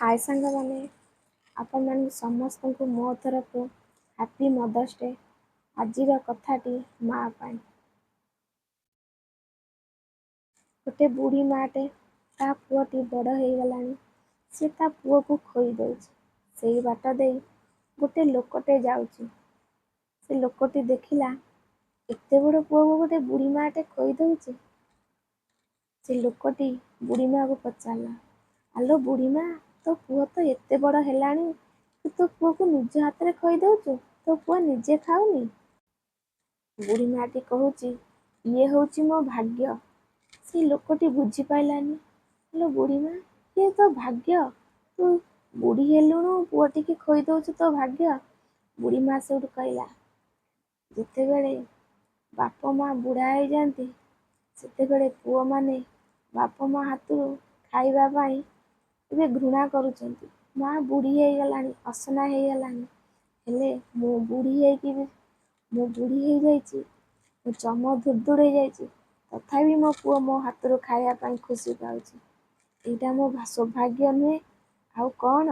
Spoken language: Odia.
ହାଏ ସାଙ୍ଗମାନେ, ଆପଣମାନଙ୍କୁ ସମସ୍ତଙ୍କୁ ମୋ ତରଫରୁ ହାପି ମଦର୍ସ ଡେ। ଆଜିର କଥାଟି ମା ପାଇଁ। ଗୋଟେ ବୁଢ଼ୀ ମାଟେ, ତା ପୁଅଟି ବଡ଼ ହେଇଗଲାଣି। ସେ ତା ପୁଅକୁ ଖୋଇ ଦେଉଛି। ସେଇ ବାଟ ଦେଇ ଗୋଟେ ଲୋକଟେ ଯାଉଛି। ସେ ଲୋକଟି ଦେଖିଲା, ଏତେ ବଡ଼ ପୁଅକୁ ଗୋଟେ ବୁଢ଼ୀ ମାଟେ ଖୋଇ ଦେଉଛି। ସେ ଲୋକଟି ବୁଢ଼ୀ ମାକୁ ପଚାରିଲା, ଆଲୋ ବୁଢ଼ୀ ମା, ତୋ ପୁଅ ତ ଏତେ ବଡ଼ ହେଲାଣି, ତୁ ତୋ ପୁଅକୁ ନିଜ ହାତରେ ଖୋଇ ଦେଉଛୁ, ତୋ ପୁଅ ନିଜେ ଖାଉନି? ବୁଢ଼ୀ ମାଟି କହୁଛି, ଇଏ ହେଉଛି ମୋ ଭାଗ୍ୟ। ସେ ଲୋକଟି ବୁଝିପାରିଲାନି। ଆଲୋ ବୁଢ଼ୀ ମା, ଇଏ ତୋ ଭାଗ୍ୟ, ତୁ ବୁଢ଼ୀ ହେଲୁଣୁ, ପୁଅଟିକି ଖୋଇ ଦେଉଛୁ, ତୋ ଭାଗ୍ୟ। ବୁଢ଼ୀ ମା ସେଇଠୁ କହିଲା, ଯେତେବେଳେ ବାପ ମା ବୁଢ଼ା ହେଇଯାଆନ୍ତି, ସେତେବେଳେ ପୁଅମାନେ ବାପ ମା ହାତରୁ ଖାଇବା ପାଇଁ ଏବେ ଘୃଣା କରୁଛନ୍ତି। ମା ବୁଢ଼ୀ ହେଇଗଲାଣି, ଅସନା ହେଇଗଲାଣି, ହେଲେ ମୁଁ ବୁଢ଼ୀ ହେଇଯାଇଛି, ମୋ ଚମ ଧୁଡ଼ଧୁଡ଼ ହେଇଯାଇଛି, ତଥାପି ମୋ ପୁଅ ମୋ ହାତରୁ ଖାଇବା ପାଇଁ ଖୁସି ପାଉଛି। ଏଇଟା ମୋ ସୌଭାଗ୍ୟ ନୁହେଁ ଆଉ କ'ଣ?